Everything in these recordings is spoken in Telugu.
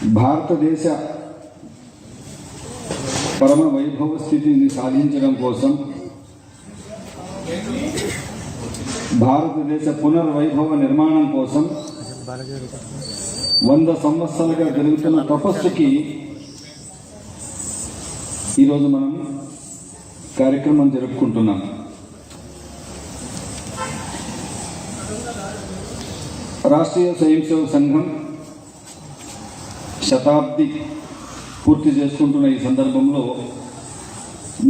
భారతదేశ పరమ వైభవ స్థితిని సాధించడం కోసం, భారతదేశ పునర్వైభవ నిర్మాణం కోసం 100 సంవత్సరాలుగా జరుగుతున్న తపస్సుకి ఈరోజు మనం కార్యక్రమం జరుపుకుంటున్నాం. రాష్ట్రీయ స్వయం సేవక సంఘం శతాబ్ది పూర్తి చేసుకుంటున్న ఈ సందర్భంలో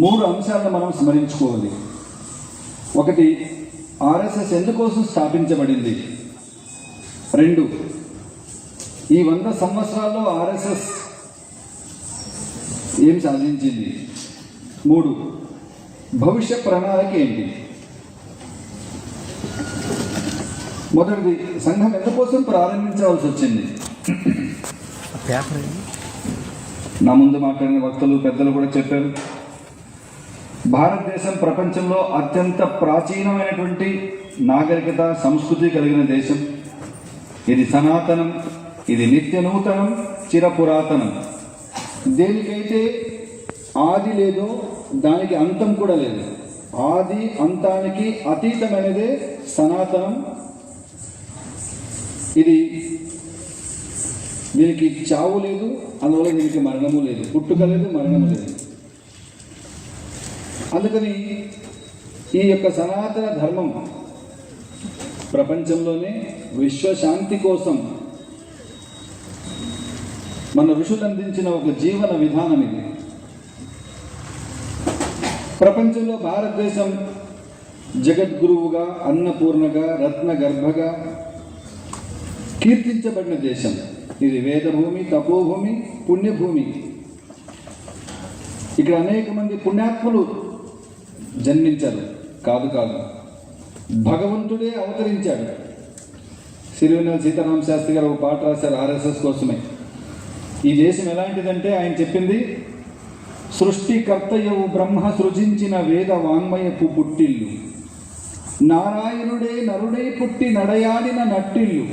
3 అంశాలను మనం స్మరించుకోవాలి. ఒకటి, ఆర్ఎస్ఎస్ ఎందుకోసం స్థాపించబడింది. 2, ఈ 100 సంవత్సరాల్లో ఆర్ఎస్ఎస్ ఏం సాధించింది. 3, భవిష్య ప్రణాళిక ఏంటి. మొదటిది, సంఘం ఎందుకోసం ప్రారంభించవలసి వచ్చింది. నా ముందు మాట్లాడిన వక్తలు పెద్దలు కూడా చెప్పారు. భారతదేశం ప్రపంచంలో అత్యంత ప్రాచీనమైనటువంటి నాగరికత సంస్కృతి కలిగిన దేశం. ఇది సనాతనం, ఇది నిత్య నూతనం, చిరపురాతనం. దేనికైతే ఆది లేదో దానికి అంతం కూడా లేదు. ఆది అంతానికి అతీతమైనదే సనాతనం. ఇది దీనికి చావు లేదు, అందువల్ల దీనికి మరణము లేదు. పుట్టుక లేదు, మరణము లేదు. అందుకని ఈ యొక్క సనాతన ధర్మం ప్రపంచంలోనే విశ్వశాంతి కోసం మన ఋషులు అందించిన ఒక జీవన విధానం ఇది. ప్రపంచంలో భారతదేశం జగద్గురువుగా, అన్నపూర్ణగా, రత్న గర్భగా కీర్తించబడిన దేశం. ఇది వేదభూమి, తపోభూమి, పుణ్యభూమి. ఇక్కడ అనేక మంది పుణ్యాత్ములు జన్మించారు. కాదు భగవంతుడే అవతరించాడు. సిరివెన్నెల సీతారామ శాస్త్రి గారు ఒక పాట రాశారు ఆర్ఎస్ఎస్ కోసమే. ఈ దేశం ఎలాంటిదంటే ఆయన చెప్పింది, సృష్టికర్తయవు బ్రహ్మ సృజించిన వేద వాంగ్మయపు పుట్టిల్లు, నారాయణుడే నరుడై పుట్టి నడయాడిన నట్టిల్లు,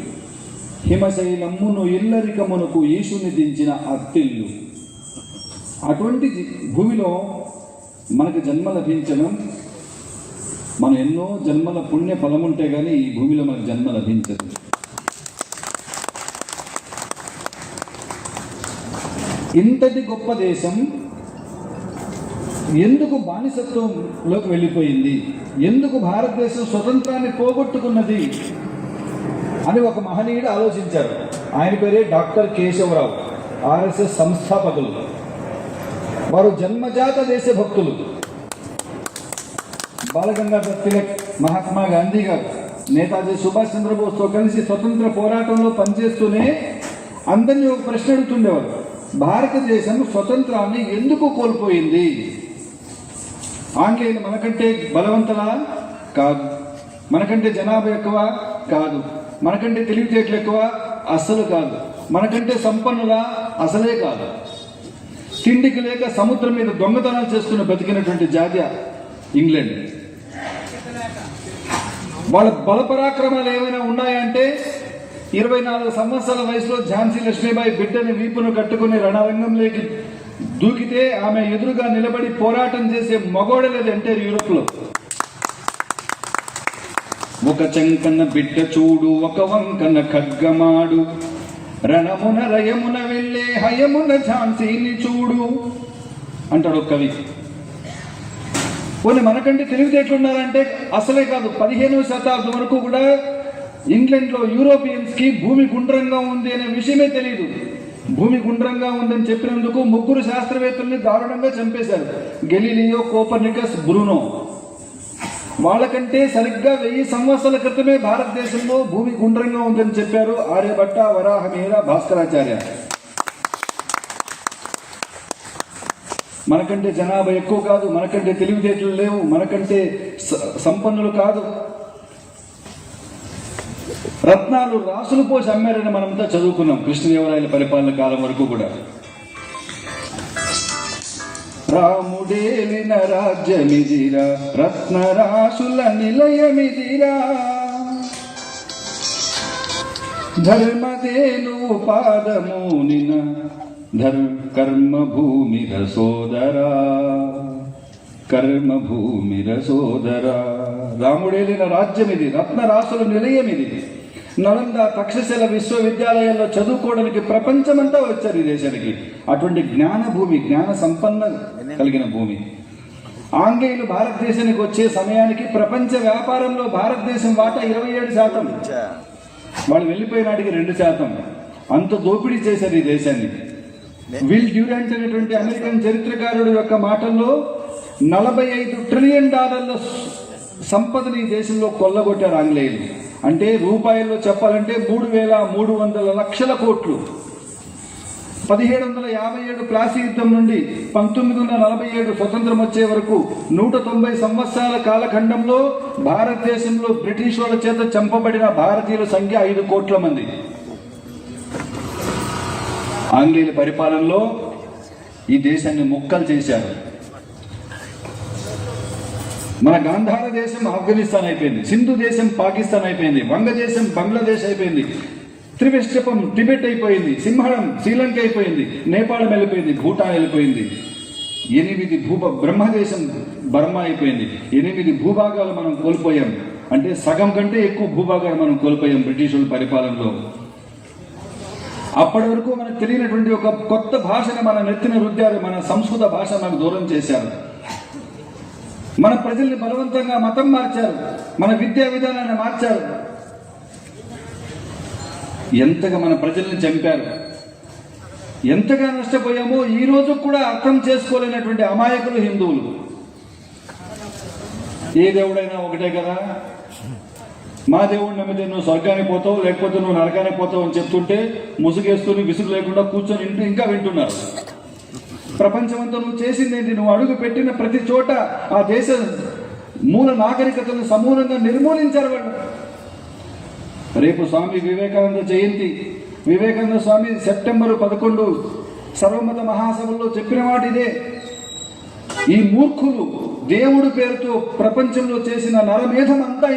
హిమశైలమ్మును ఇల్లరికమునకు ఈశుని దించిన అత్తిల్లు. అటువంటి భూమిలో మనకు జన్మ లభించడం, మనం ఎన్నో జన్మల పుణ్య ఫలముంటే కానీ ఈ భూమిలో మనకు జన్మ లభించదు. ఇంతటి గొప్ప దేశం ఎందుకు బానిసత్వంలోకి వెళ్ళిపోయింది, ఎందుకు భారతదేశం స్వతంత్రాన్ని పోగొట్టుకున్నది అని ఒక మహనీయుడు ఆలోచించారు. ఆయన పేరే డాక్టర్ కేశవరావు. ఆర్ఎస్ఎస్ సంస్థాపకులు. వారు జన్మజాత దేశభక్తులు. బాలగంగాధర్ తిలక్, మహాత్మా గాంధీ గారు, నేతాజీ సుభాష్ చంద్రబోస్తో కలిసి స్వతంత్ర పోరాటంలో పనిచేస్తూనే అందరినీ ఒక ప్రశ్న అడుగుతుండేవారు. భారతదేశం స్వతంత్రాన్ని ఎందుకు కోల్పోయింది? ఆంగ్లేయులు మనకంటే బలవంతులా? కాదు. మనకంటే జనాభా ఎక్కువ? కాదు. మనకంటే తెలివితేటలు ఎక్కువ? అస్సలు కాదు. మనకంటే సంపన్నులా? అసలే కాదు. తిండికి లేక సముద్రం మీద దొంగతనాలు చేసుకుని బతికినటువంటి జాతి ఇంగ్లాండ్. వాళ్ళ బలపరాక్రమాలు ఏమైనా ఉన్నాయంటే 24 సంవత్సరాల వయసులో ఝాన్సీ లక్ష్మీబాయి బిడ్డని వీపును కట్టుకుని రణరంగంలోకి దూకితే ఆమె ఎదురుగా నిలబడి పోరాటం చేసే మగోడలేదు ఎంటైర్ యూరోప్ లో. ఒక చంకన్న బిడ్డ చూడు, ఒక వంకన్న ఖడ్గమాడు, రణమున రయమున వెళ్ళే హయమున ఝాన్సీని చూడు అంటాడు ఒక కవి. పోనీ మనకంటే తెలివితేటలున్నారంటే అసలే కాదు. 15వ శతాబ్దం వరకు కూడా ఇంగ్లాండ్లో యూరోపియన్స్ కి భూమి గుండ్రంగా ఉంది అనే విషయమే తెలియదు. భూమి గుండ్రంగా ఉందని చెప్పినందుకు 3 శాస్త్రవేత్తల్ని దారుణంగా చంపేశారు. Galileo, Copernicus, Bruno. వాళ్ళకంటే సరిగ్గా 1000 సంవత్సరాల క్రితమే భారతదేశంలో భూమి గుండ్రంగా ఉందని చెప్పారు ఆర్యభట్ట, వరాహమిహిర, భాస్కరాచార్య. మనకంటే జనాభా ఎక్కువ కాదు, మనకంటే తెలివితేటలు లేవు, మనకంటే సంపన్నులు కాదు. రత్నాలు రాసులు పోసి అమ్మారని మనంతా చదువుకున్నాం కృష్ణదేవరాయల పరిపాలన కాలం వరకు కూడా. రాముడేలిన రాజ్యమిదిరా, రత్నరాశుల నిలయమిదిరా, ధర్మధేను పాదమూనిన కర్మభూమిర సోదరా, కర్మభూమిర సోదరా. రాముడేలిన రాజ్యం ఇది, రత్నరాసుల నిలయం ఇది. నలంద తక్షశిల విశ్వవిద్యాలయాల్లో చదువుకోవడానికి ప్రపంచమంతా వచ్చారు ఈ దేశానికి. అటువంటి జ్ఞాన భూమి, జ్ఞాన సంపన్న కలిగిన భూమి. ఆంగ్లేయులు భారతదేశానికి వచ్చే సమయానికి ప్రపంచ వ్యాపారంలో భారతదేశం వాటా 27%. వాళ్ళు వెళ్ళిపోయినాటికి 2%. అంత దోపిడీ చేశారు ఈ దేశాన్ని. విల్ డ్యూరాంట్ అనేటువంటి అమెరికన్ చరిత్రకారుడు యొక్క మాటల్లో $45 ట్రిలియన్ సంపదని ఈ దేశంలో కొల్లగొట్టారు ఆంగ్లేయులు. అంటే రూపాయల్లో చెప్పాలంటే 3,300 లక్షల కోట్లు. 1757 ప్లాసీ యుద్ధం నుండి 1947 స్వతంత్రం వచ్చే వరకు 190 సంవత్సరాల కాలఖండంలో భారతదేశంలో బ్రిటిష్ వాళ్ళ చేత చంపబడిన భారతీయుల సంఖ్య 5 కోట్ల మంది. ఆంగ్లేయుల పరిపాలనలో ఈ దేశాన్ని ముక్కలు చేశారు. మన గాంధార దేశం ఆఫ్ఘనిస్తాన్ అయిపోయింది, సింధు దేశం పాకిస్తాన్ అయిపోయింది, వంగదేశం బంగ్లాదేశ్ అయిపోయింది, త్రివిష్టపం టిబెట్ అయిపోయింది, సింహళం శ్రీలంక అయిపోయింది, నేపాళం వెళ్ళిపోయింది, భూటాన్ వెళ్ళిపోయింది. 8 బ్రహ్మదేశం బర్మా అయిపోయింది. 8 భూభాగాలు మనం కోల్పోయాం. అంటే సగం కంటే ఎక్కువ భూభాగాలు మనం కోల్పోయాం బ్రిటిషుల పరిపాలనలో. అప్పటి వరకు మనకు తెలియనటువంటి ఒక కొత్త భాషను మన నెత్తిన రుద్దారు. మన సంస్కృత భాష మనకు దూరం చేశారు. మన ప్రజల్ని బలవంతంగా మతం మార్చారు, మన విద్యా విధానాన్ని మార్చారు. ఎంతగా మన ప్రజల్ని చంపారు, ఎంతగా నష్టపోయామో ఈ రోజు కూడా అర్థం చేసుకోలేనటువంటి అమాయకులు హిందువులు. ఏ దేవుడైనా ఒకటే కదా, మా దేవుడిని నమ్మితే నువ్వు స్వర్గానికి పోతావు, లేకపోతే నువ్వు నరకానికి పోతావు అని చెప్తుంటే ముసుగేసుకుని విసుగు లేకుండా కూర్చొని ఇంకా వింటున్నారు. ప్రపంచమంతా నువ్వు చేసిందేంటి? నువ్వు అడుగు పెట్టిన ప్రతి చోట ఆ దేశ మూల నాగరికతను సమూలంగా నిర్మూలించారు వాళ్ళు. రేపు స్వామి వివేకానంద జయంతి. వివేకానంద స్వామి సెప్టెంబర్ 11 సర్వమత మహాసభల్లో చెప్పిన మాట ఇదే. ఈ మూర్ఖులు దేవుడి పేరుతో ప్రపంచంలో చేసిన నరమేధం అంతా